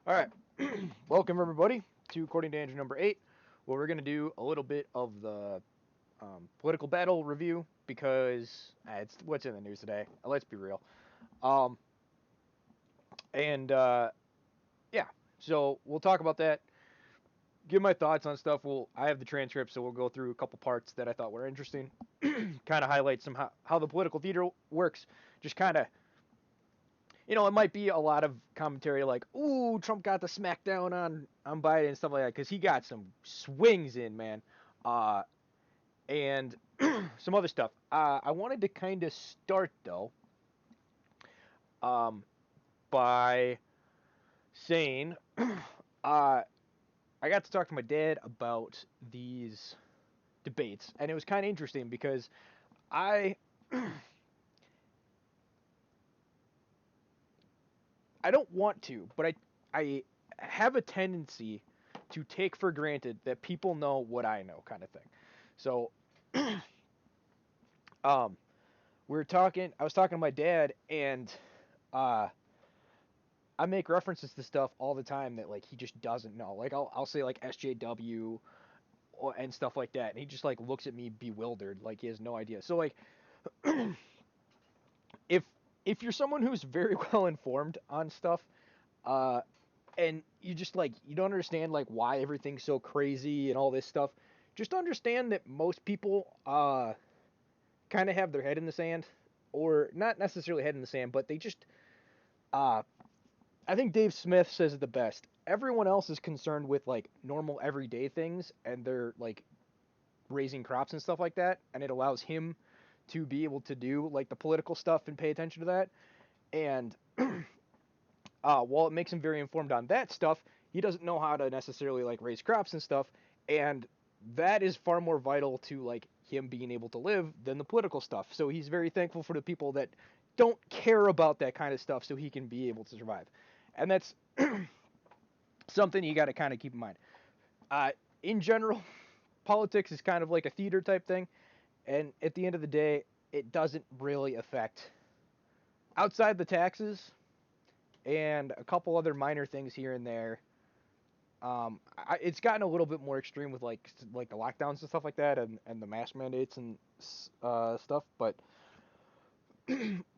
All right, welcome everybody to According to Andrew number 8, where we're going to do a little bit of the political battle review because it's what's in the news today. Let's be real. Um, and yeah, so we'll talk about that. Give my thoughts on stuff. I have the transcript, so we'll go through a couple parts that I thought were interesting. Kind of highlight some how the political theater works. Just kind of it might be a lot of commentary like, "Ooh, Trump got the smackdown on Biden and stuff like that," because he got some swings in, man, uh, and some other stuff. I wanted to kind of start though, um, by saying, I got to talk to my dad about these debates, and it was kind of interesting because I I don't want to, but I have a tendency to take for granted that people know what I know, kind of thing. So, um, we were talking. I was talking to my dad, and uh, I make references to stuff all the time that like he just doesn't know. Like I'll say like SJW and stuff like that, and he just like looks at me bewildered, like he has no idea. So like, if if you're someone who's very well informed on stuff, uh, and you just like you don't understand like why everything's so crazy and all this stuff, just understand that most people kind of have their head in the sand, or not necessarily head in the sand, but they just uh I think Dave Smith says it the best. Everyone else is concerned with like normal everyday things, and they're like raising crops and stuff like that, and it allows him to be able to do like the political stuff and pay attention to that. And while it makes him very informed on that stuff, he doesn't know how to necessarily like raise crops and stuff, and that is far more vital to like him being able to live than the political stuff. So he's very thankful for the people that don't care about that kind of stuff, so he can be able to survive, and that's something you got to kind of keep in mind. Uh, in general, politics is kind of like a theater type thing, and at the end of the day, it doesn't really affect outside the taxes and a couple other minor things here and there. It's gotten a little bit more extreme with like the lockdowns and stuff like that, and the mask mandates and stuff. But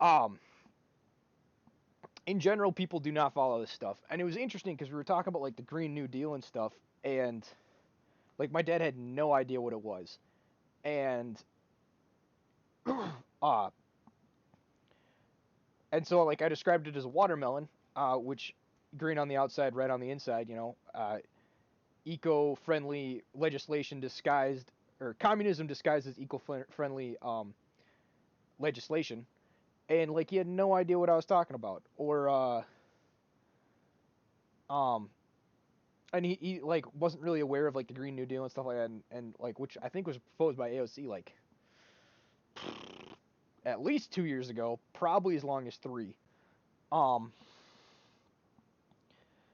um, in general, people do not follow this stuff, and it was interesting because we were talking about like the Green New Deal and stuff, and like my dad had no idea what it was, and uh, and so like I described it as a watermelon, which green on the outside, red on the inside. Eco-friendly legislation disguised, or communism disguised as eco-friendly legislation, and like he had no idea what I was talking about, or um, and he like wasn't really aware of like the Green New Deal and stuff like that, and like which I think was proposed by AOC like at least 2 years ago, probably as long as three. Um,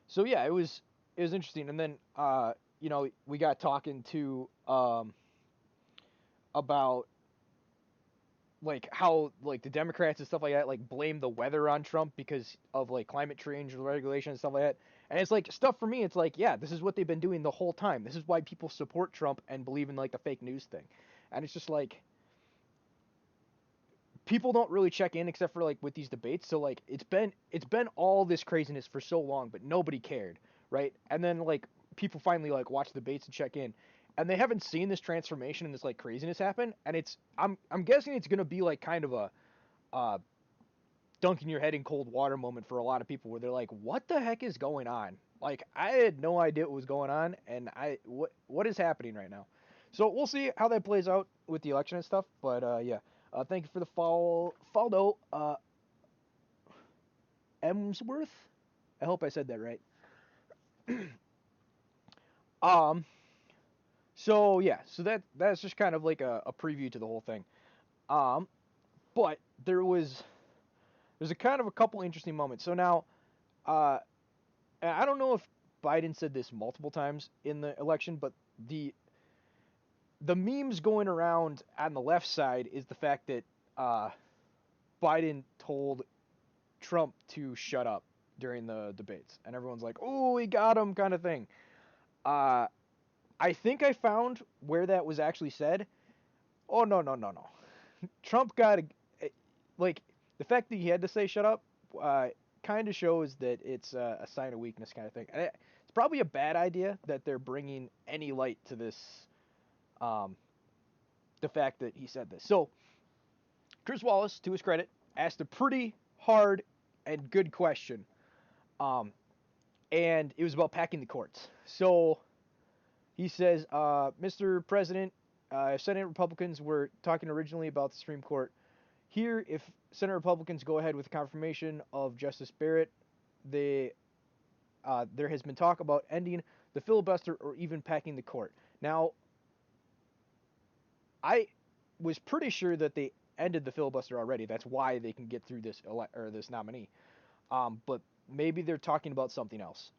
so yeah, it was interesting, and then we got talking to about like how like the Democrats and stuff like that like blame the weather on Trump because of like climate change regulation and stuff like that. And it's like stuff for me. It's like yeah, this is what they've been doing the whole time. This is why people support Trump and believe in like the fake news thing. And it's just like people don't really check in except for like with these debates. So like it's been all this craziness for so long, but nobody cared, right? And then like people finally like watch the debates and check in, and they haven't seen this transformation and this like craziness happen. And I'm guessing it's gonna be like kind of a uh, dunking your head in cold water moment for a lot of people where they're like, "What the heck is going on?" Like I had no idea what was going on, and what is happening right now. So we'll see how that plays out with the election and stuff. But yeah, thank you for the follow, Emsworth. I hope I said that right. um. So yeah, so that's just kind of like a preview to the whole thing. Um. But there's a kind of a couple interesting moments. So now, uh, and I don't know if Biden said this multiple times in the election, but the the memes going around on the left side is the fact that uh, Biden told Trump to shut up during the debates, and everyone's like, "Oh, he got him," kind of thing. Uh, I think I found where that was actually said. Oh no no no no! Trump got like the fact that he had to say "shut up" kind of shows that it's a sign of weakness, kind of thing. And it's probably a bad idea that they're bringing any light to this, um, the fact that he said this. So Chris Wallace, to his credit, asked a pretty hard and good question, um, and it was about packing the courts. So he says, "Mr. President, if Senate Republicans were talking originally about the Supreme Court, here, if Senate Republicans go ahead with the confirmation of Justice Barrett, they there has been talk about ending the filibuster or even packing the court. Now, I was pretty sure that they ended the filibuster already. That's why they can get through this or this nominee. But maybe they're talking about something else.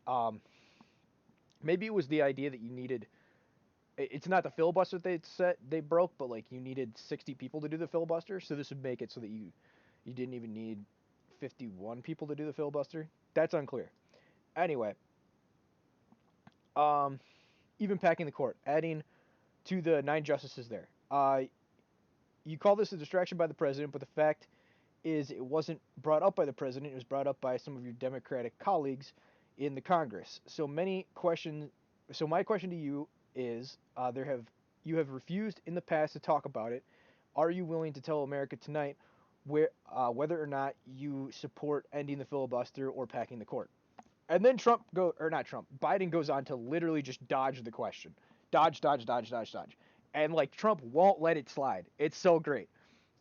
Maybe it was the idea that you needed. It's not the filibuster they broke, but like you needed 60 people to do the filibuster. So this would make it so that you didn't even need 51 people to do the filibuster. That's unclear. Anyway, um, even packing the court, adding to the 9 justices there. You call this a distraction by the president, but the fact is it wasn't brought up by the president. It was brought up by some of your Democratic colleagues in the Congress. So many questions. So my question to you is: you have refused in the past to talk about it. Are you willing to tell America tonight whether or not you support ending the filibuster or packing the court? And then not Trump, Biden goes on to literally just dodge the question. Dodge, dodge, dodge, dodge, dodge. And like Trump won't let it slide. It's so great.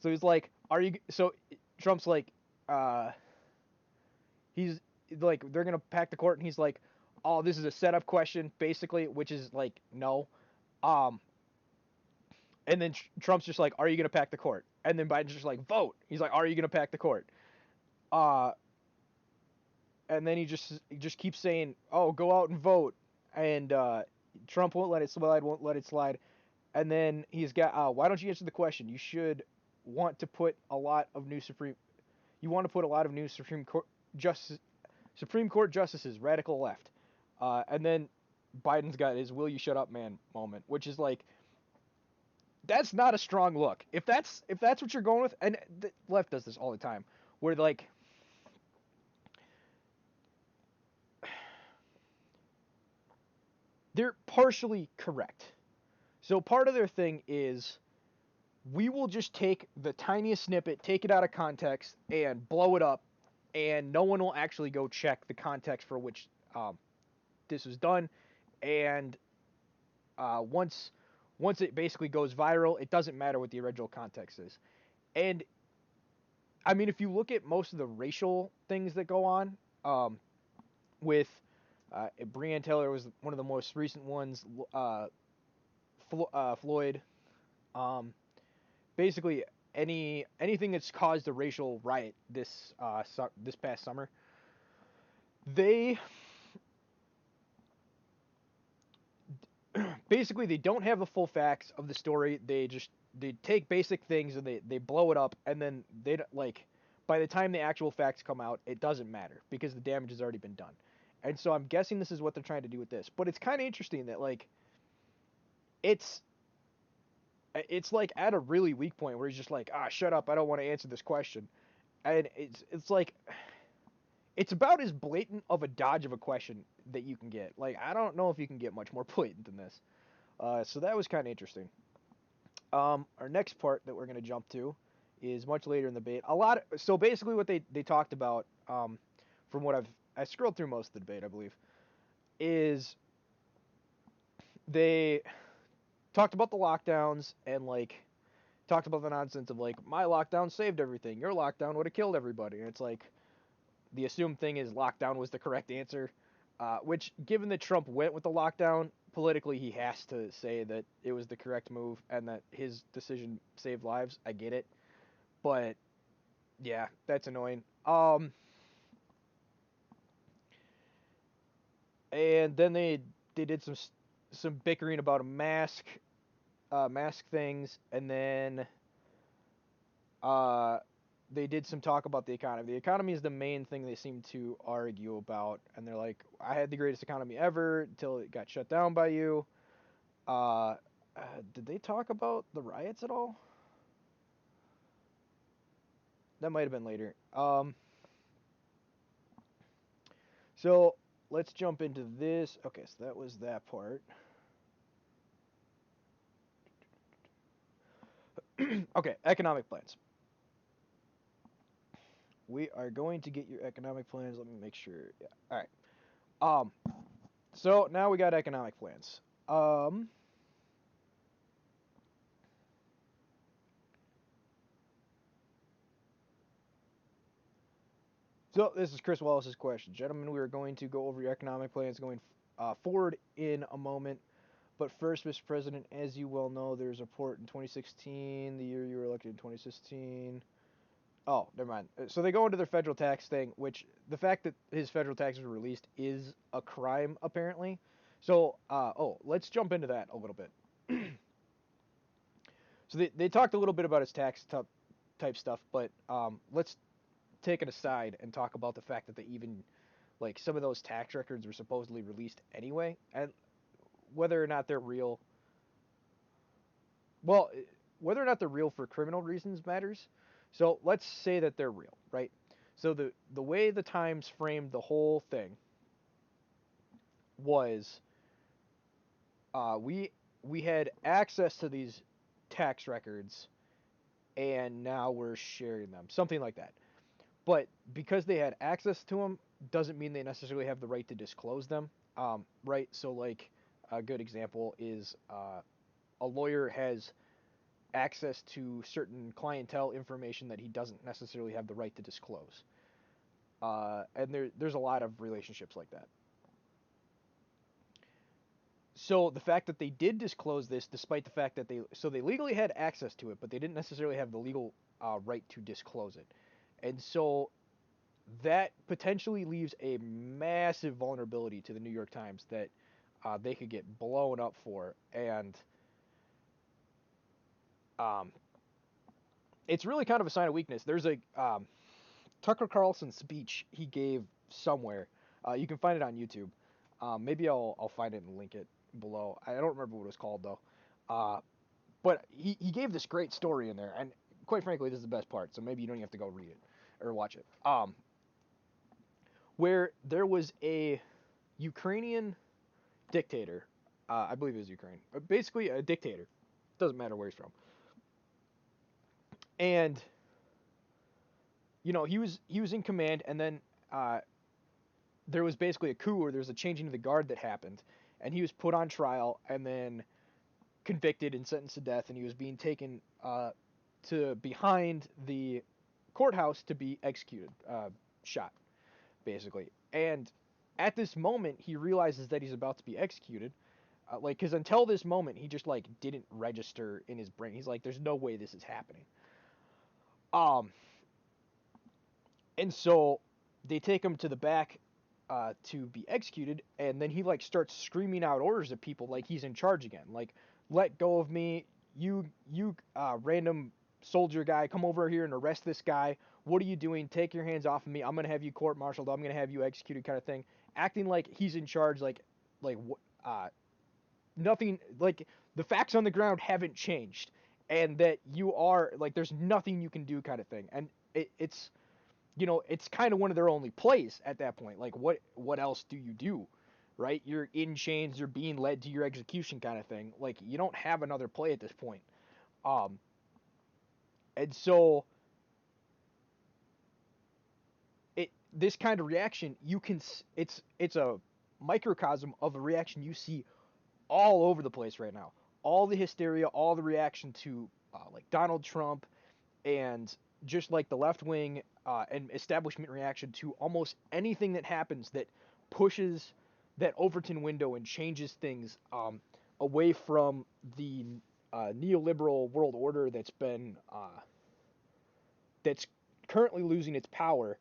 So he's like, "Are you so Trump's like uh he's like they're going to pack the court and he's like, "Oh, this is a setup question basically," which is like, "No." Um and then Trump's just like, "Are you going to pack the court?" And then Biden's just like, "Vote." He's like, "Are you going to pack the court?" Uh and then he just keeps saying, "Oh, go out and vote," and Trump won't let it slide, won't let it slide, and then he's got, "Why don't you answer the question? You should want to put a lot of new you want to put a lot of new Supreme Court justices, radical left," and then Biden's got his "Will you shut up, man" moment, which is like, that's not a strong look. If that's what you're going with, and the left does this all the time, where like they're partially correct. So part of their thing is we will just take the tiniest snippet, take it out of context, and blow it up, and no one will actually go check the context for which this was done. And once it basically goes viral, it doesn't matter what the original context is. And I mean, if you look at most of the racial things that go on, with Breonna Taylor was one of the most recent ones. Floyd. Um, Basically anything that's caused a racial riot this past summer, they basically they don't have the full facts of the story. They take basic things and they blow it up, and then they don't, like, by the time the actual facts come out, it doesn't matter because the damage has already been done. And so I'm guessing this is what they're trying to do with this. But it's kind of interesting that like it's it's like at a really weak point where he's just like, shut up, I don't want to answer this question. And it's like it's about as blatant of a dodge of a question that you can get. Like, I don't know if you can get much more blatant than this. So that was kind of interesting. Our next part that we're going to jump to is much later in the debate. So basically, what they talked about, from what I scrolled through most of the debate, I believe, is they talked about the lockdowns and like talked about the nonsense of like, my lockdown saved everything, your lockdown would have killed everybody, and it's like the assumed thing is lockdown was the correct answer, which, given that Trump went with the lockdown, politically he has to say that it was the correct move and that his decision saved lives. I get it. But, yeah, that's annoying. And then they did some bickering about a mask things, and then, uh, they did some talk about the economy. The economy is the main thing they seem to argue about, and they're like, I had the greatest economy ever until it got shut down by you. Uh, did they talk about the riots at all? That might have been later. So let's jump into this. Okay, so that was that part. Okay, economic plans. We are going to get your economic plans. Let me make sure. Yeah. All right. Um. So now we got economic plans. Um. So this is Chris Wallace's question, gentlemen. We are going to go over your economic plans going forward in a moment. But first, Mr. President, as you well know, there's a report in 2016, the year you were elected in 2016. Oh, never mind. So they go into their federal tax thing, which the fact that his federal taxes were released is a crime, apparently. So, let's jump into that a little bit. So they talked a little bit about his type stuff, but let's take it aside and talk about the fact that they even, like, some of those tax records were supposedly released anyway, and whether or not they're real. Well, whether or not they're real for criminal reasons matters. So let's say that they're real, right? So the way the Times framed the whole thing was we had access to these tax records and now we're sharing them, something like that. But because they had access to them, doesn't mean they necessarily have the right to disclose them, right? So like a good example is a lawyer has access to certain clientele information that he doesn't necessarily have the right to disclose. And there's a lot of relationships like that. So the fact that they did disclose this, despite the fact that they legally had access to it, but they didn't necessarily have the legal right to disclose it, and so that potentially leaves a massive vulnerability to the New York Times that they could get blown up for, and um, it's really kind of a sign of weakness. There's a Tucker Carlson speech he gave somewhere. You can find it on YouTube. Maybe I'll find it and link it below. I don't remember what it was called though. But he gave this great story in there, and quite frankly, this is the best part. So maybe you don't even have to go read it or watch it. Where there was a Ukrainian dictator. I believe it was Ukraine. Basically, a dictator. Doesn't matter where he's from. And he was in command, and then uh, there was basically a coup, or there was a changing of the guard that happened, and he was put on trial and then convicted and sentenced to death, and he was being taken to behind the courthouse to be executed, shot, basically. And at this moment, he realizes that he's about to be executed. Because until this moment, he just like didn't register in his brain. He's like, "There's no way this is happening." Um, and so they take him to the back to be executed, and then he like starts screaming out orders at people like he's in charge again, like let go of me, you random soldier guy, come over here and arrest this guy. What are you doing? Take your hands off of me. I'm gonna have you court-martialed. I'm gonna have you executed, kind of thing. Acting like he's in charge, like uh, nothing, like the facts on the ground haven't changed, and that you are like there's nothing you can do, kind of thing. And it's kind of one of their only plays at that point. Like what else do you do? Right? You're in chains, you're being led to your execution, kind of thing. Like you don't have another play at this point. Um and so this kind of reaction, it's a microcosm of a reaction you see all over the place right now. All the hysteria, all the reaction to like Donald Trump, and just like the left wing and establishment reaction to almost anything that happens that pushes that Overton window and changes things away from the neoliberal world order that's currently losing its power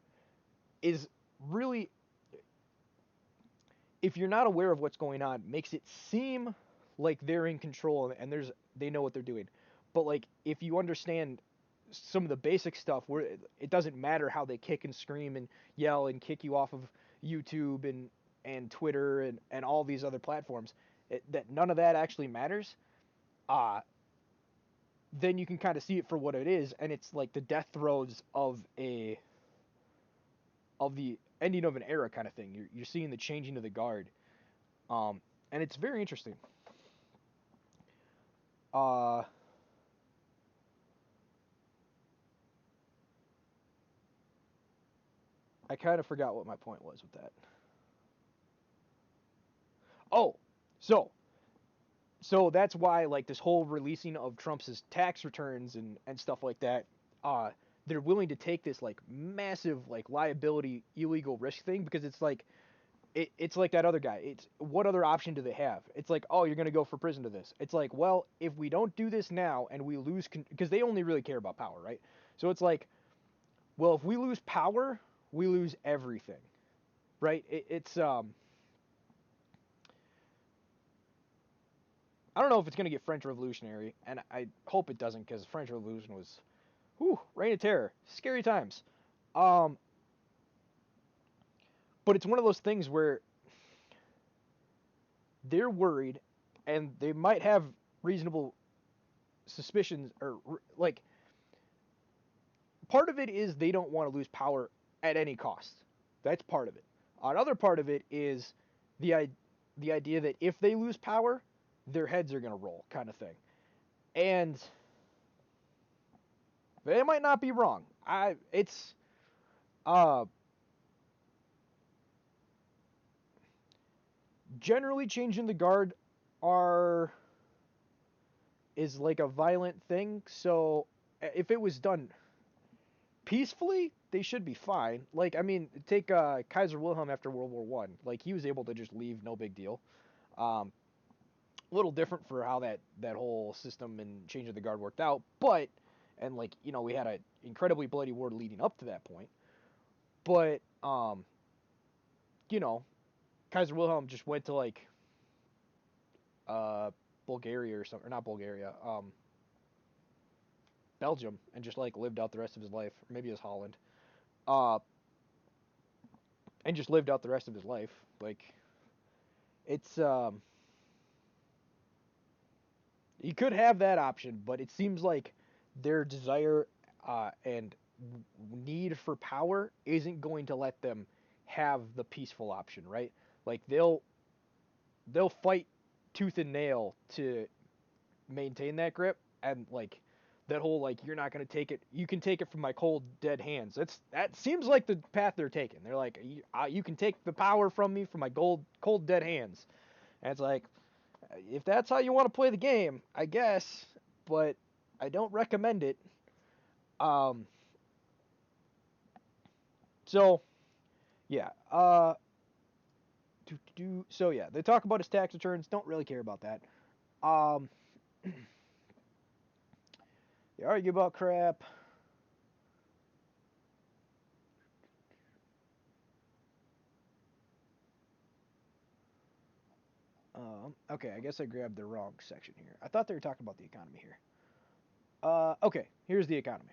is really, if you're not aware of what's going on, makes it seem like they're in control and they know what they're doing. But like if you understand some of the basic stuff where it doesn't matter how they kick and scream and yell and kick you off of YouTube and Twitter and all these other platforms, that none of that actually matters. Uh, then you can kind of see it for what it is, and it's like the death throes of the ending of an era kind of thing. You're seeing the changing of the guard, um, and it's very interesting. Uh, I kind of forgot what my point was with that. Oh, so that's why like this whole releasing of Trump's tax returns and stuff like that, uh, they're willing to take this like massive like liability illegal risk thing because it's like it's like that other guy. It's what other option do they have? It's like, oh, you're gonna go for prison to this. It's like, well, if we don't do this now and we lose, because they only really care about power, right? So it's like, well, if we lose power, we lose everything, right? It's I don't know if it's gonna get French Revolutionary, and I hope it doesn't because French Revolution was, whew, reign of terror, scary times. Um, but it's one of those things where they're worried, and they might have reasonable suspicions or like part of it is they don't want to lose power at any cost. That's part of it. Another part of it is the the idea that if they lose power, their heads are going to roll, kind of thing. And they might not be wrong. I it's uh generally changing the guard are is like a violent thing. So if it was done peacefully, they should be fine. Like I mean, take Kaiser Wilhelm after World War One. Like he was able to just leave, no big deal. Um, a little different for how that whole system and change of the guard worked out, but and like we had an incredibly bloody war leading up to that point, but you know Kaiser Wilhelm just went to like uh Bulgaria or something, or not Bulgaria, Belgium, and just like lived out the rest of his life, or maybe it was Holland, uh, and just lived out the rest of his life. Like it's you could have that option, but it seems like their desire and need for power isn't going to let them have the peaceful option, right? Like they'll fight tooth and nail to maintain that grip, and like that whole like you're not going to take it, you can take it from my cold dead hands. That seems like the path they're taking. They're like you can take the power from me from my cold dead hands. And it's like if that's how you want to play the game, I guess, but I don't recommend it. Um, so yeah, so yeah, they talk about his tax returns. Don't really care about that. Um, they argue about crap. Okay, I guess I grabbed the wrong section here. I thought they were talking about the economy here. Okay, here's the economy.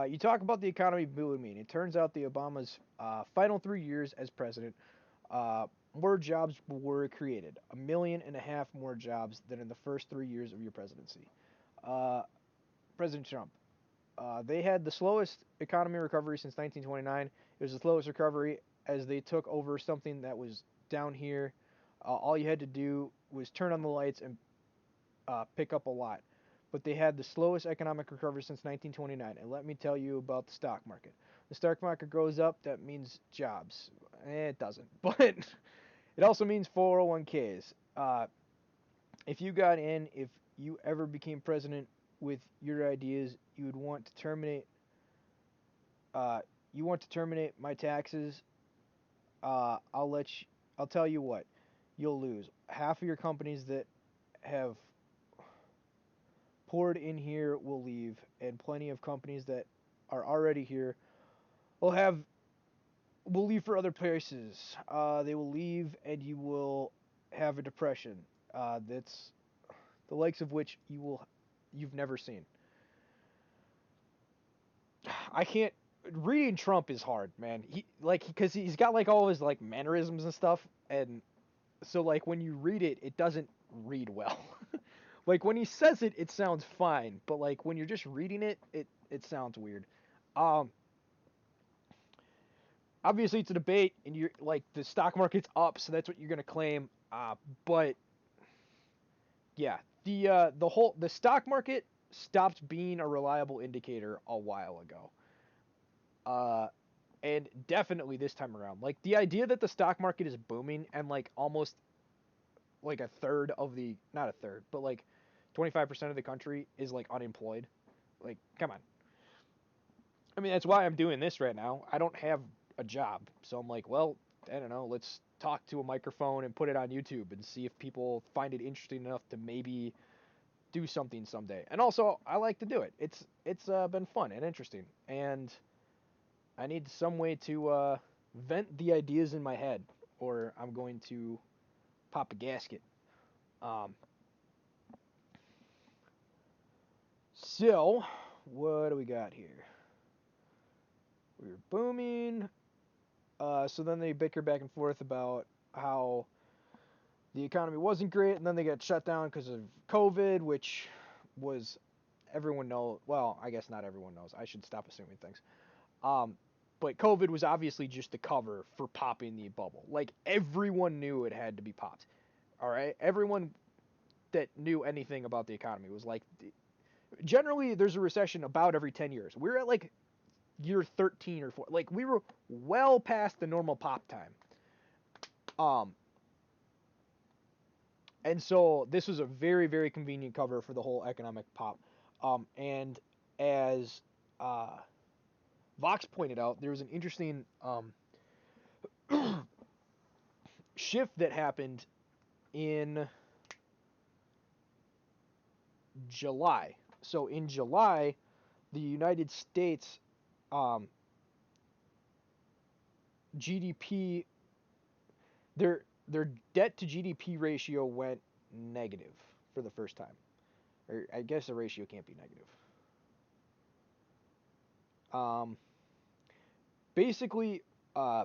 You talk about the economy booming. It turns out the Obama's final 3 years as president, more jobs were created, 1.5 million more jobs than in the first 3 years of your presidency. Uh, President Trump, they had the slowest economy recovery since 1929. It was the slowest recovery as they took over something that was down here. All you had to do was turn on the lights and pick up a lot. But they had the slowest economic recovery since 1929. And let me tell you about the stock market. The stock market goes up, that means jobs. It doesn't. But it also means 401ks. If you got in, if you ever became president with your ideas, you would want to terminate. Uh, you want to terminate my taxes. I'll let you. I'll tell you what. You'll lose half of your companies that have poured in here will leave, and plenty of companies that are already here will have will leave for other places. They will leave, and you will have a depression. That's the likes of which you've never seen. I can't. Reading Trump is hard, man. Because he's got like all his like mannerisms and stuff, and so like when you read it, it doesn't read well. Like when he says it, it sounds fine, but like when you're just reading it, it sounds weird. Um, Obviously it's a debate, and you're like the stock market's up, so that's what you're gonna claim. But yeah, the stock market stopped being a reliable indicator a while ago. Uh, and definitely this time around, like the idea that the stock market is booming and like almost like a third of the not a third, but like 25% of the country is like unemployed. Like, come on. I mean, that's why I'm doing this right now. I don't have a job, so I'm like, well, I don't know. Let's talk to a microphone and put it on YouTube and see if people find it interesting enough to maybe do something someday. And also, I like to do it. It's been fun and interesting, and I need some way to vent the ideas in my head, or I'm going to pop a gasket. Um, so, what do we got here? We were booming. So then they bicker back and forth about how the economy wasn't great, and then they got shut down because of COVID, which was everyone knows. Well, I guess not everyone knows. I should stop assuming things. Um, but COVID was obviously just the cover for popping the bubble. Like everyone knew it had to be popped. All right, everyone that knew anything about the economy was like, generally there's a recession about every 10 years. We're at like year 13 or 4. Like we were well past the normal pop time. Um, and so this was a very, very convenient cover for the whole economic pop. And as uh, Vox pointed out, there was an interesting shift that happened in July. So in July, the United States um, GDP, their debt to GDP ratio went negative for the first time. Or I guess the ratio can't be negative. Um, Basically, uh,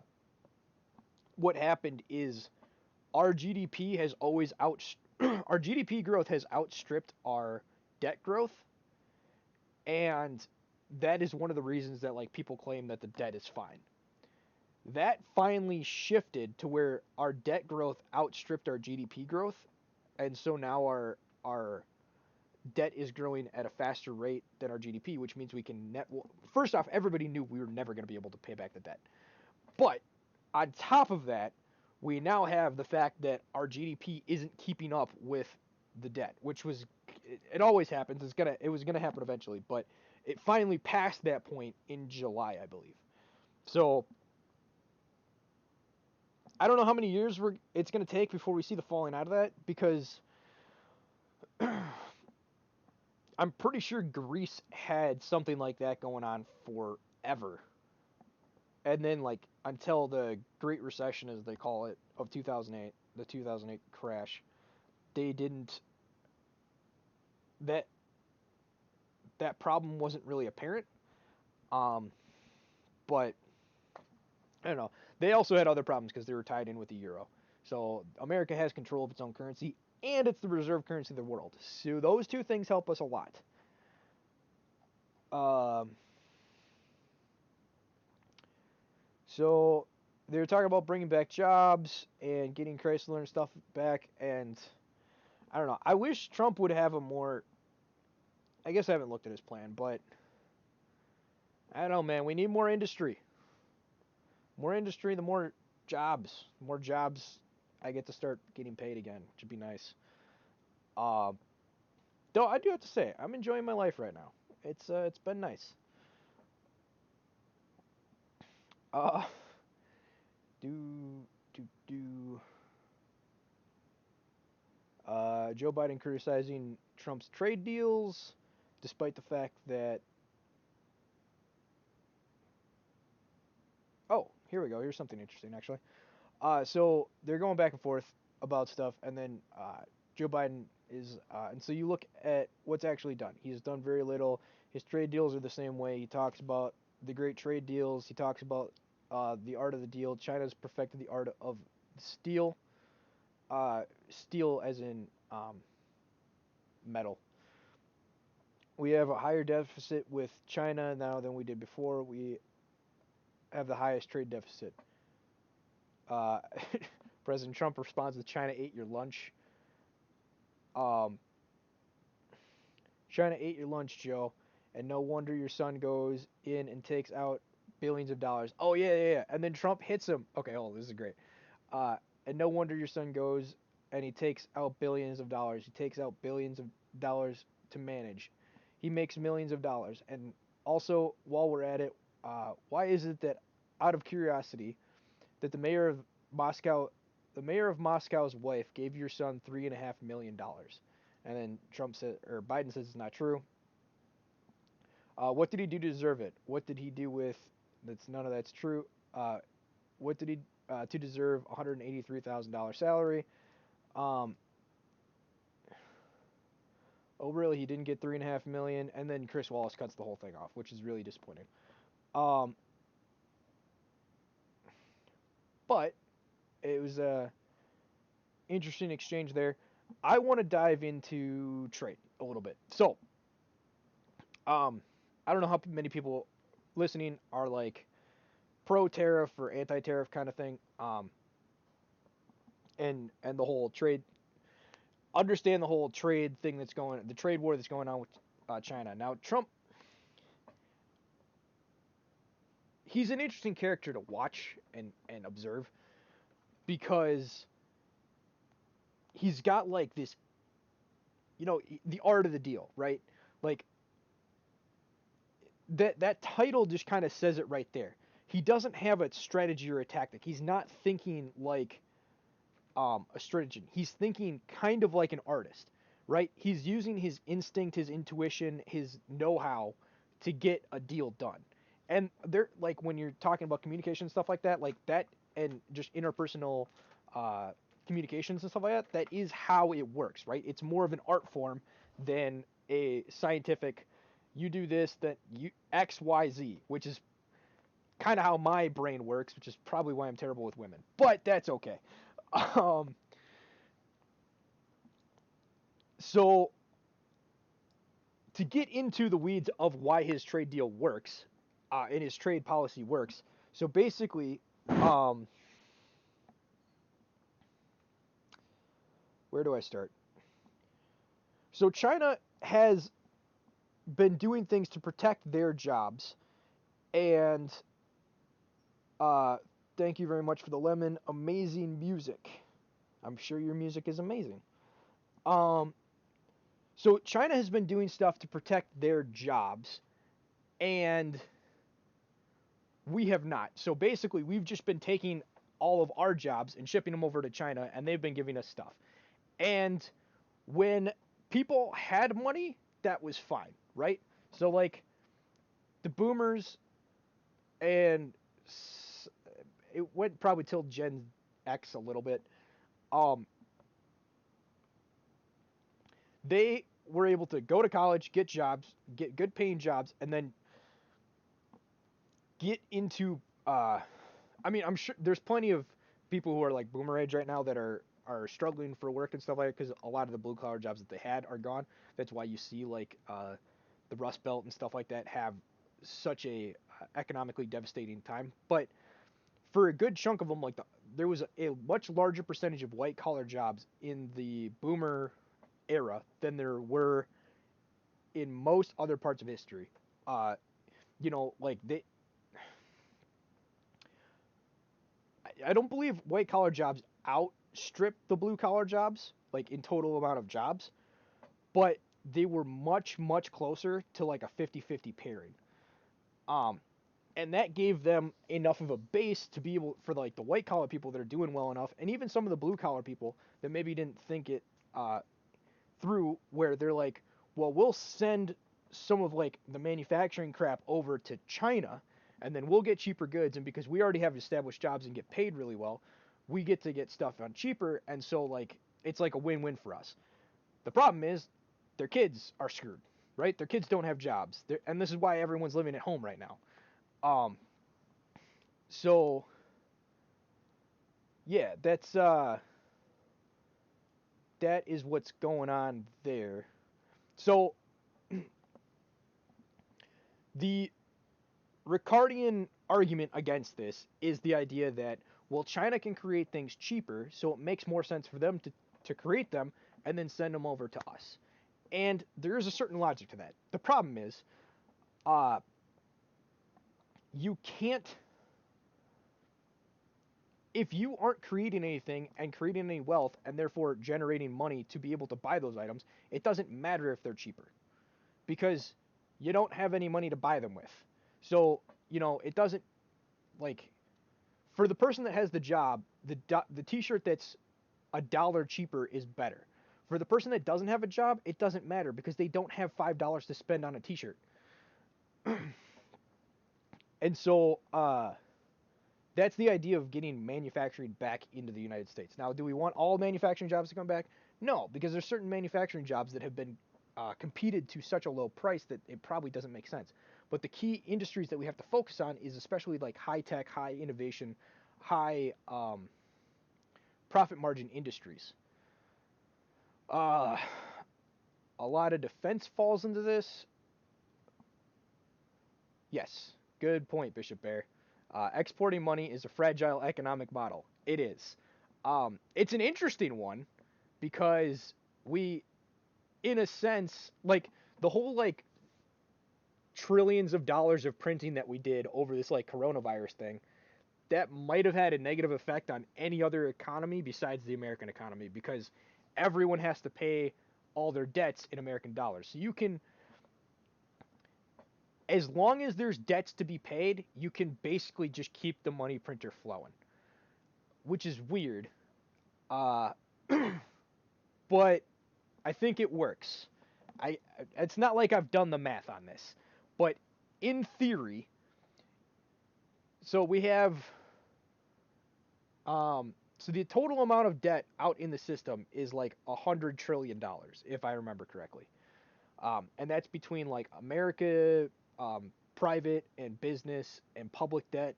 what happened is our GDP has always out our GDP growth has outstripped our debt growth, and that is one of the reasons that like people claim that the debt is fine. That finally shifted to where our debt growth outstripped our GDP growth, and so now our debt is growing at a faster rate than our GDP, which means we can net. Well, first off, everybody knew we were never going to be able to pay back the debt, but on top of that, we now have the fact that our GDP isn't keeping up with the debt, which was it always happens. It was gonna happen eventually, but it finally passed that point in July, I believe. So I don't know how many years it's gonna take before we see the falling out of that because I'm pretty sure Greece had something like that going on forever. And then like until the Great Recession as they call it of 2008, the 2008 crash, they didn't that that problem wasn't really apparent. Um, but I don't know. They also had other problems because they were tied in with the euro. So America has control of its own currency, and it's the reserve currency of the world. So those two things help us a lot. Um, so they were talking about bringing back jobs and getting Chrysler and stuff back, and I don't know. I wish Trump would have a more. I guess I haven't looked at his plan, but I don't know, man. We need more industry. More industry, the more jobs. The more jobs, I get to start getting paid again, which would be nice. Uh, though I do have to say, I'm enjoying my life right now. It's been nice. Uh, do do. Joe Biden criticizing Trump's trade deals, despite the fact that. Oh, here we go. Here's something interesting, actually. So they're going back and forth about stuff, and then Joe Biden And so you look at what's actually done. He's done very little. His trade deals are the same way. He talks about the great trade deals. He talks about the art of the deal. China's perfected the art of steel. Steel as in metal. We have a higher deficit with China now than we did before. We have the highest trade deficit. Uh, President Trump responds to China ate your lunch. Um, China ate your lunch, Joe, and no wonder your son goes in and takes out billions of dollars. Oh yeah, yeah, yeah. And then Trump hits him. Okay, hold on, this is great. Uh, and no wonder your son goes and he takes out billions of dollars. He takes out billions of dollars to manage. He makes millions of dollars. And also, while we're at it, why is it that, out of curiosity, that Moscow, the mayor of Moscow's wife gave your son $3.5 million? And then Trump said, or Biden says it's not true. What did he do to deserve it? What did he do with? That's none of that's true. What did he to deserve $183,000 salary? Um, oh, really? He didn't get $3.5 million, and then Chris Wallace cuts the whole thing off, which is really disappointing. Um, but it was a interesting exchange there. I want to dive into trade a little bit. So, um, I don't know how many people listening are like pro tariff or anti tariff kind of thing. And the whole trade, understand the whole trade thing that's going, the trade war that's going on with China. Now, Trump, he's an interesting character to watch and observe because he's got like this, the art of the deal, right? Like that title just kind of says it right there. He doesn't have a strategy or a tactic. He's not thinking like a strategian. He's thinking kind of like an artist, right? He's using his instinct, his intuition, his know-how to get a deal done. And they're like when you're talking about communication and stuff like that, and just interpersonal uh, communications and stuff like that, that is how it works, right? It's more of an art form than a scientific. You do this, that you X Y Z, which is kind of how my brain works, which is probably why I'm terrible with women. But that's okay. Um, so to get into the weeds of why his trade deal works, and his trade policy works. So basically, um, where do I start? So China has been doing things to protect their jobs, and uh, thank you very much for the lemon. Amazing music. I'm sure your music is amazing. Um, so China has been doing stuff to protect their jobs, and we have not. So basically, we've just been taking all of our jobs and shipping them over to China, and they've been giving us stuff. And when people had money, that was fine, right? So like the boomers and it went probably till Gen X a little bit. Um, they were able to go to college, get jobs, get good paying jobs, and then get into. I mean, I'm sure there's plenty of people who are like boomer age right now that are struggling for work and stuff like that because a lot of the blue collar jobs that they had are gone. That's why you see like the Rust Belt and stuff like that have such a economically devastating time. But for a good chunk of them, like there was a much larger percentage of white collar jobs in the boomer era than there were in most other parts of history. Uh, like I don't believe white collar jobs outstrip the blue collar jobs, like in total amount of jobs, but they were much, much closer to like a 50-50 pairing. Um, and that gave them enough of a base to be able for like the white collar people that are doing well enough, and even some of the blue collar people that maybe didn't think it through, where they're like, well, we'll send some of like the manufacturing crap over to China, and then we'll get cheaper goods, and because we already have established jobs and get paid really well, we get to get stuff on cheaper, and so like it's like a win-win for us. The problem is their kids are screwed, right? Their kids don't have jobs, and this is why everyone's living at home right now. Um, so yeah, that is what's going on there. So the Ricardian argument against this is the idea that, well, China can create things cheaper, so it makes more sense for them to create them and then send them over to us. And there is a certain logic to that. The problem is, uh, you can't, if you aren't creating anything and creating any wealth and therefore generating money to be able to buy those items, it doesn't matter if they're cheaper because you don't have any money to buy them with. So, it doesn't, like, for the person that has the job, the t-shirt that's $1 cheaper is better. For the person that doesn't have a job, it doesn't matter because they don't have $5 to spend on a t-shirt. And so that's the idea of getting manufacturing back into the United States. Now, do we want all manufacturing jobs to come back? No, because there's certain manufacturing jobs that have been competed to such a low price that it probably doesn't make sense. But the key industries that we have to focus on is especially like high tech, high innovation, high profit margin industries. Uh, a lot of defense falls into this. Yes, good point, Bishop Bear. Exporting money is a fragile economic model. It is. It's an interesting one because we, in a sense, like the whole like trillions of dollars of printing that we did over this like coronavirus thing, that might have had a negative effect on any other economy besides the American economy because everyone has to pay all their debts in American dollars. So you can, as long as there's debts to be paid, you can basically just keep the money printer flowing, which is weird. Uh, but I think it works. I It's not like I've done the math on this, but in theory, so we have so the total amount of debt out in the system is like $100 trillion, if I remember correctly. And that's between like America, private and business and public debt,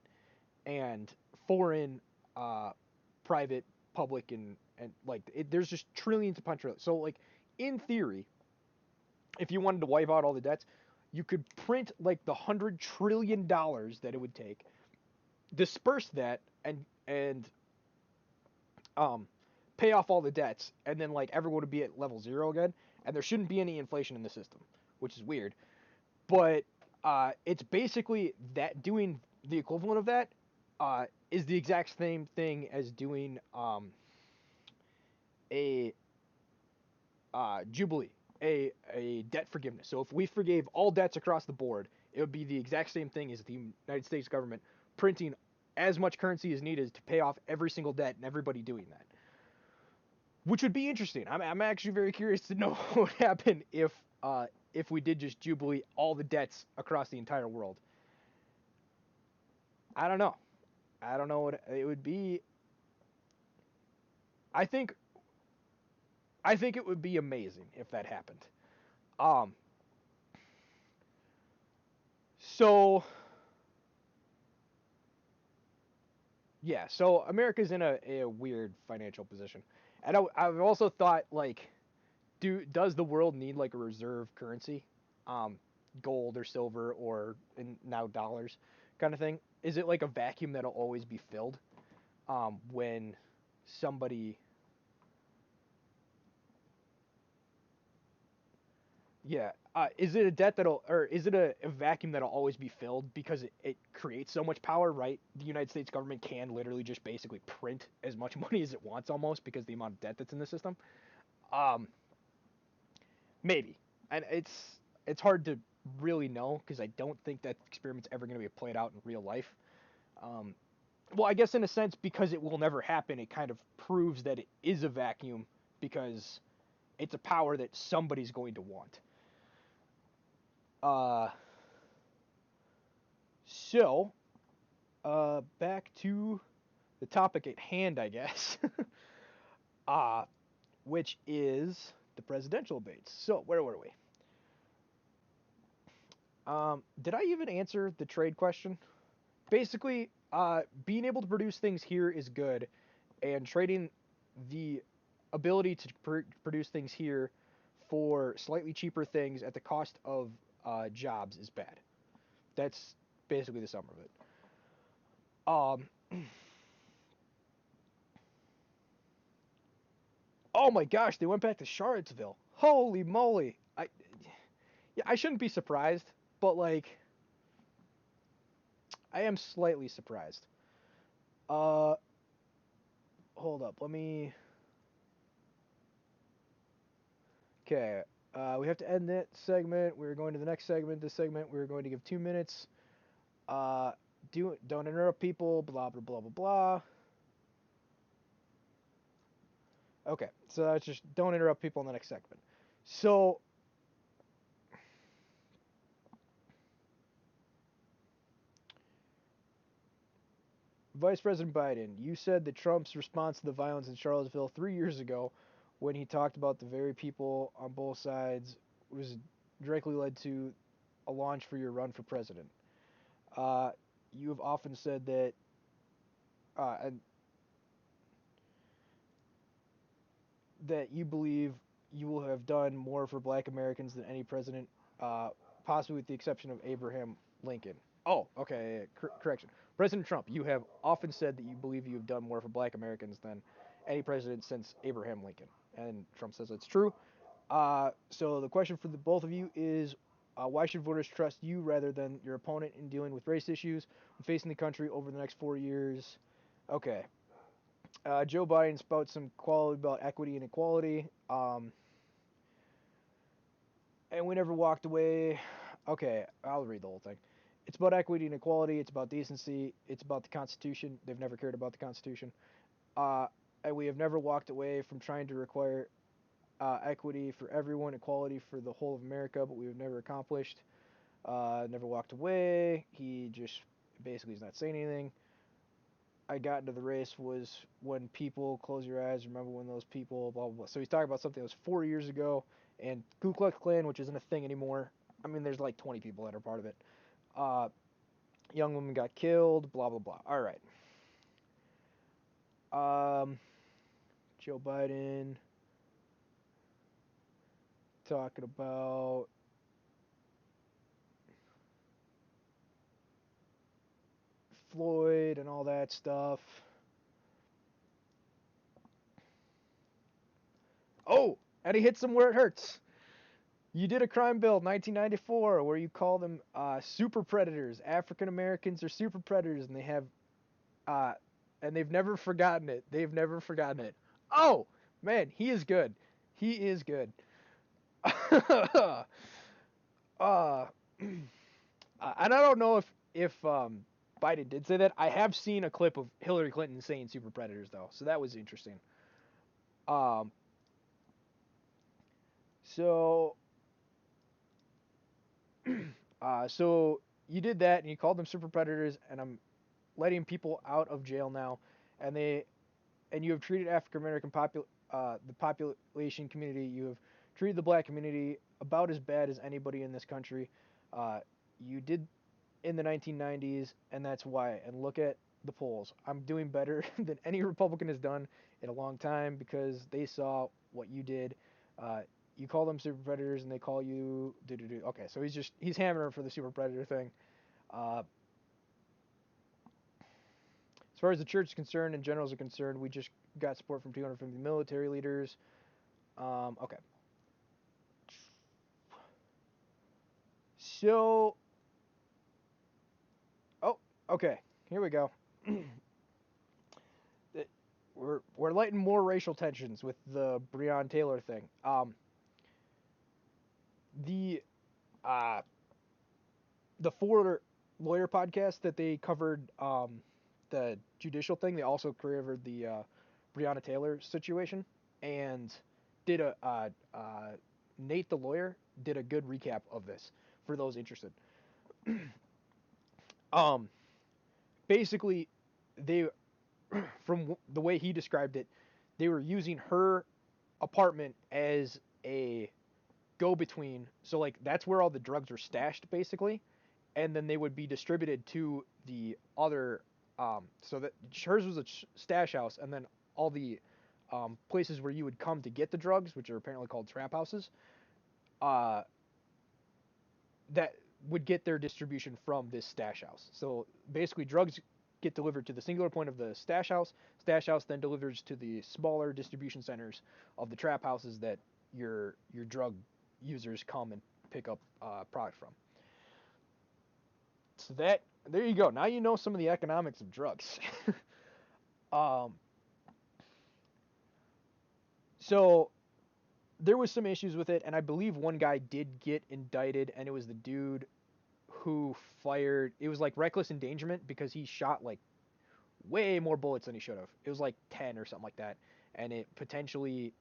and foreign, uh, private, public, and like there's just trillions upon trillions. So like in theory, if you wanted to wipe out all the debts, you could print like the $100 trillion that it would take, disperse that, and um, pay off all the debts, and then like everyone would be at level zero again, and there shouldn't be any inflation in the system, which is weird. But it's basically that doing the equivalent of that is the exact same thing as doing a jubilee, a debt forgiveness. So if we forgave all debts across the board, it would be the exact same thing as the United States government printing as much currency as needed to pay off every single debt and everybody doing that, which would be interesting. I'm actually very curious to know what would happen if we did just jubilee all the debts across the entire world. I don't know. I don't know what it would be. I think I think it would be amazing if that happened. Um, so yeah, so America's in a weird financial position, and I've also thought like, does the world need like a reserve currency, um, gold or silver or now dollars, kind of thing? Is it like a vacuum that'll always be filled, when somebody, yeah, is it a debt that'll, or is it a vacuum that'll always be filled because it creates so much power, right? The United States government can literally just basically print as much money as it wants almost because the amount of debt that's in the system. Um, Maybe, and it's hard to really know because I don't think that experiment's ever going to be played out in real life. Um, well, I guess in a sense because it will never happen, it kind of proves that it is a vacuum because it's a power that somebody's going to want. Uh, so back to the topic at hand, I guess. uh, which is the presidential debates. So where were we? Did I even answer the trade question? Basically, being able to produce things here is good, and trading the ability to produce things here for slightly cheaper things at the cost of jobs is bad. That's basically the sum of it. Oh my gosh, they went back to Charlottesville. Holy moly! Yeah, I shouldn't be surprised, but like I am slightly surprised. Uh, hold up, let me. Okay, we have to end that segment. We're going to the next segment. This segment we're going to give 2 minutes. Uh, don't interrupt people. Blah blah blah blah blah. Okay, so that's just don't interrupt people in the next segment. So, Vice President Biden, you said that Trump's response to the violence in Charlottesville 3 years ago, when he talked about the very people on both sides, was directly led to a launch for your run for president. Uh, you have often said that, and that you believe you will have done more for Black Americans than any president, uh, possibly with the exception of Abraham Lincoln. Oh, okay, correction. President Trump, you have often said that you believe you have done more for Black Americans than any president since Abraham Lincoln, and Trump says it's true. So the question for the both of you is, why should voters trust you rather than your opponent in dealing with race issues when facing the country over the next 4 years? Okay. Joe Biden spouts some quality about equity and equality. And we never walked away. Okay, I'll read the whole thing. It's about equity and equality. It's about decency. It's about the Constitution. They've never cared about the Constitution. Uh, and we have never walked away from trying to require equity for everyone, equality for the whole of America, but we have never accomplished. Never walked away. He just basically is not saying anything. I got into the race was when people close your eyes. Remember when those people blah blah blah. So he's talking about something that was 4 years ago, and Ku Klux Klan, which isn't a thing anymore. I mean, there's like 20 people that are part of it. Uh, young women got killed. Blah blah blah. All right. Joe Biden talking about Floyd and all that stuff. Oh, and he hits them where it hurts. You did a crime bill, 1994, where you call them super predators. African Americans are super predators, and they have, uh, and they've never forgotten it. They've never forgotten it. Oh man, he is good. He is good. uh, and I don't know if Biden did say that. I have seen a clip of Hillary Clinton saying super predators though, so that was interesting. Um, so so you did that, and you called them super predators, and I'm letting people out of jail now, and you have treated African American the population community. You have treated the black community about as bad as anybody in this country. Uh, you did in the 1990s, and that's why. And look at the polls. I'm doing better than any Republican has done in a long time because they saw what you did. Uh, you call them super predators, and they call you. Okay, so he's hammering for the super predator thing. Uh, as far as the church is concerned and generals are concerned, we just got support from 250 military leaders. Okay. So, oh, okay. Here we go. We're lighting more racial tensions with the Breonna Taylor thing. The uh, the four lawyer podcast that they covered the judicial thing. They also covered the Breonna Taylor situation and did Nate the lawyer did a good recap of this for those interested. um, basically, they from the way he described it, they were using her apartment as a go between. So like that's where all the drugs were stashed basically, and then they would be distributed to the other. So that hers was a stash house, and then all the places where you would come to get the drugs, which are apparently called trap houses, uh, that would get their distribution from this stash house. So basically, drugs get delivered to the singular point of the stash house. Stash house then delivers to the smaller distribution centers of the trap houses that your drug users come and pick up product from. So that there you go. Now you know some of the economics of drugs. um, so there was some issues with it, and I believe one guy did get indicted, and it was the dude who fired. It was like reckless endangerment because he shot like way more bullets than he should have. It was like 10 or something like that, and it potentially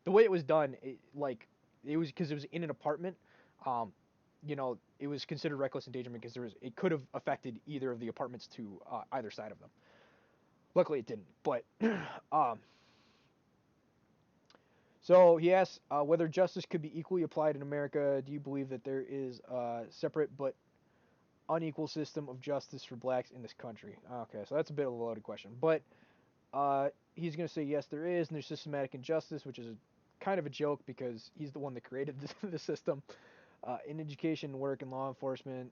the way it was done, it was because it was in an apartment. Um, it was considered reckless endangerment because it could have affected either of the apartments to either side of them. Luckily, it didn't. But um, so he asks whether justice could be equally applied in America. Do you believe that there is a separate but unequal system of justice for blacks in this country? Okay, so that's a bit of a loaded question, but he's going to say yes, there is, and there's systematic injustice, which is kind of a joke because he's the one that created the system. In education, work, and law enforcement,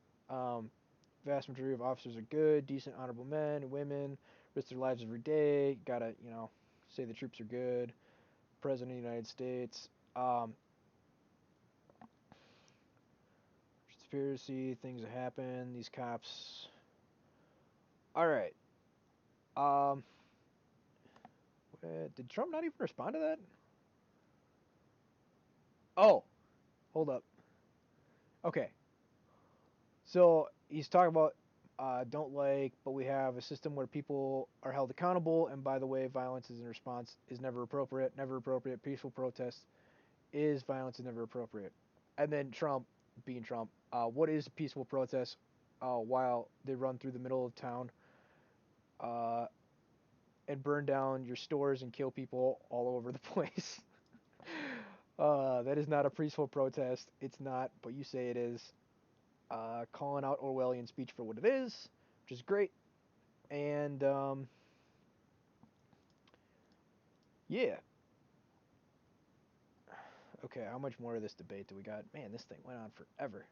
vast majority of officers are good, decent, honorable men and women, risk their lives every day. Gotta, say the troops are good. President of the United States. Conspiracy, things that happen. These cops. All right. Um, did Trump not even respond to that? Oh, hold up. Okay. So he's talking about don't like, but we have a system where people are held accountable. And by the way, violence is in response is never appropriate. Never appropriate. Peaceful protest is violence is never appropriate. And then Trump, being Trump, what is a peaceful protest? While they run through the middle of town uh, and burn down your stores and kill people all over the place. That is not a peaceful protest. It's not, but you say it is. Calling out Orwellian speech for what it is, which is great. And yeah. Okay, how much more of this debate do we got? Man, this thing went on forever.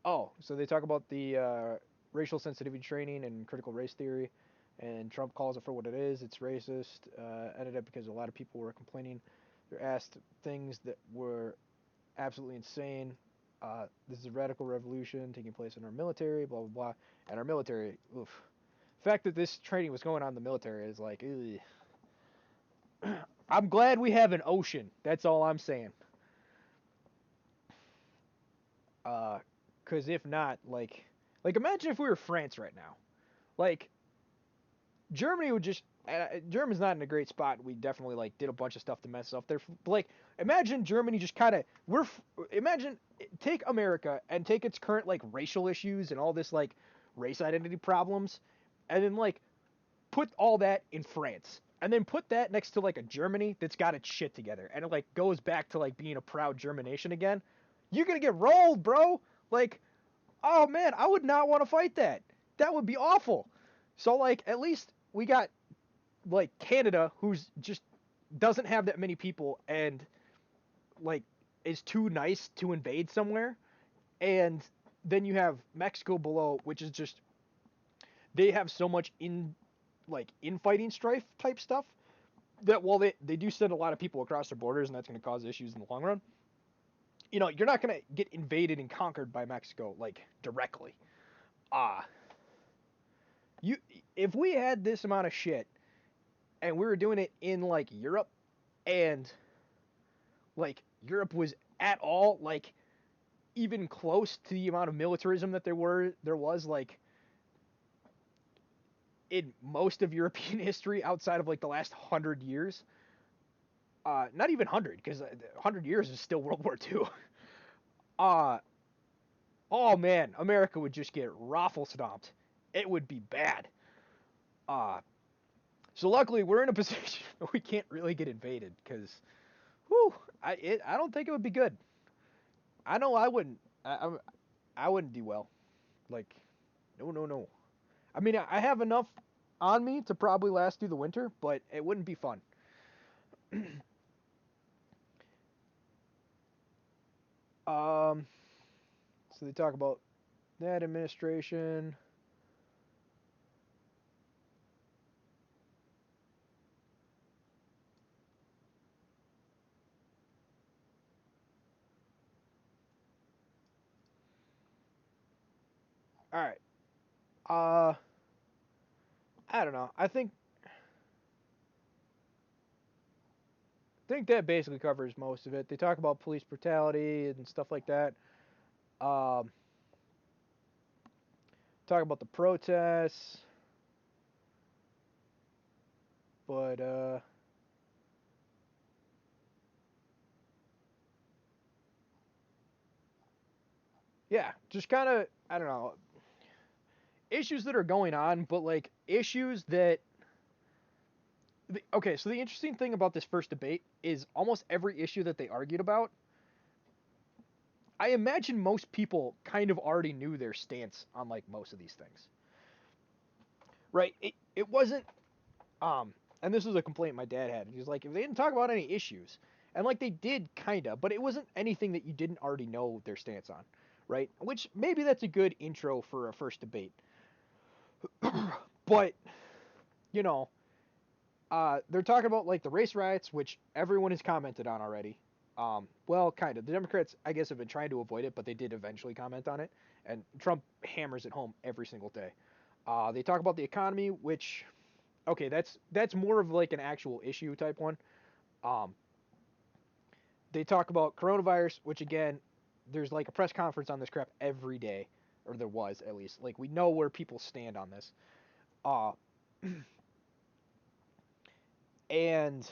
Oh, so they talk about the racial sensitivity training and critical race theory, and Trump calls it for what it is. It's racist. Ended up because a lot of people were complaining. They're asked things that were absolutely insane. This is a radical revolution taking place in our military, blah blah blah. And our military, oof. The fact that this training was going on in the military is like, I'm glad we have an ocean. That's all I'm saying. Cause if not, like imagine if we were France right now. Like Germany would just. Germany's not in a great spot. We definitely like did a bunch of stuff to mess up there. But like, imagine Germany just kind of imagine take America and take its current like racial issues and all this like race identity problems, and then like put all that in France, and then put that next to like a Germany that's got its shit together, and it like goes back to like being a proud German nation again. You're gonna get rolled, bro. Like, oh man, I would not want to fight that. That would be awful. So like, at least we got like Canada, who's just doesn't have that many people and like is too nice to invade somewhere, and then you have Mexico below, which is just they have so much infighting strife type stuff that while they do send a lot of people across their borders and that's going to cause issues in the long run, you're not going to get invaded and conquered by Mexico like directly. Ah, you if we had this amount of shit and we were doing it in like Europe, and like Europe was at all like even close to the amount of militarism that there was like in most of European history outside of like the last 100 years. Not even 100, because 100 years is still World War II. Uh, oh man, America would just get raffle stomped. it would be bad. Uh, so luckily we're in a position where we can't really get invaded because, whew, I don't think it would be good. I know I wouldn't. I wouldn't do well. Like, no, no, no. I mean, I have enough on me to probably last through the winter, but it wouldn't be fun. um, so they talk about that administration. All right. Uh, I don't know. I think that basically covers most of it. They talk about police brutality and stuff like that. Um, talk about the protests, but yeah, just kind of I don't know issues that are going on, but like issues that. Okay, so the interesting thing about this first debate is almost every issue that they argued about. I imagine most people kind of already knew their stance on like most of these things, right? It wasn't um, and this was a complaint my dad had. He's like, if they didn't talk about any issues, and like they did kinda, but it wasn't anything that you didn't already know their stance on, right? Which maybe that's a good intro for a first debate. But you know, they're talking about like the race riots, which everyone has commented on already. Well, kind of. The Democrats, I guess, have been trying to avoid it, but they did eventually comment on it, and Trump hammers it home every single day. They talk about the economy, which okay, that's more of like an actual issue type one. Um, they talk about coronavirus, which again, there's like a press conference on this crap every day, or there was at least. Like we know where people stand on this. Uh, and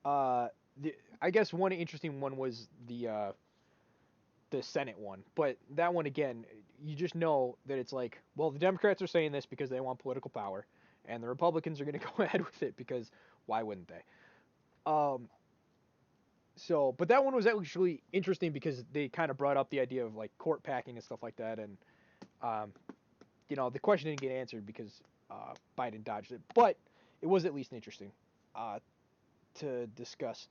uh, the, I guess one interesting one was the Senate one, but that one again, you just know that it's like, well, the Democrats are saying this because they want political power, and the Republicans are going to go ahead with it because why wouldn't they? Um, so, but that one was actually interesting because they kind of brought up the idea of like court packing and stuff like that, and um, the question didn't get answered because Biden dodged it, but it was at least interesting uh, to discuss.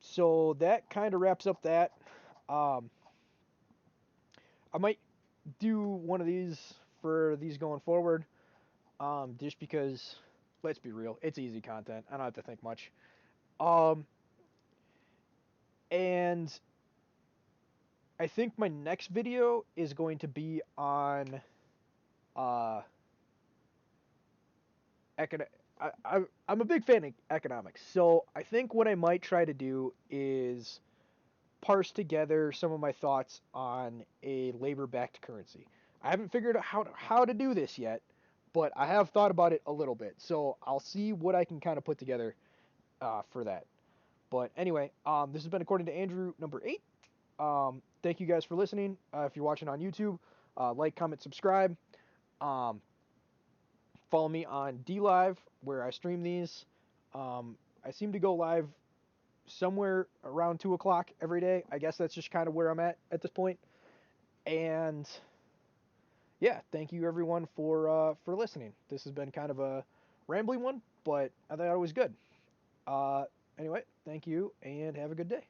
So that kind of wraps up that. Um, I might do one of these for these going forward, just because, let's be real, it's easy content. I don't have to think much. Um, and I think my next video is going to be on uh, econ- I'm a big fan of economics, so I think what I might try to do is parse together some of my thoughts on a labor-backed currency. I haven't figured out how to do this yet, but I have thought about it a little bit. So I'll see what I can kind of put together for that. But anyway, this has been According to Andrew number 8. Thank you guys for listening. If you're watching on YouTube, like, comment, subscribe. Um, follow me on DLive where I stream these. I seem to go live somewhere around 2 o'clock every day. I guess that's just kind of where I'm at this point. And yeah, thank you everyone for listening. This has been kind of a rambling one, but I thought it was good. Uh, anyway, thank you and have a good day.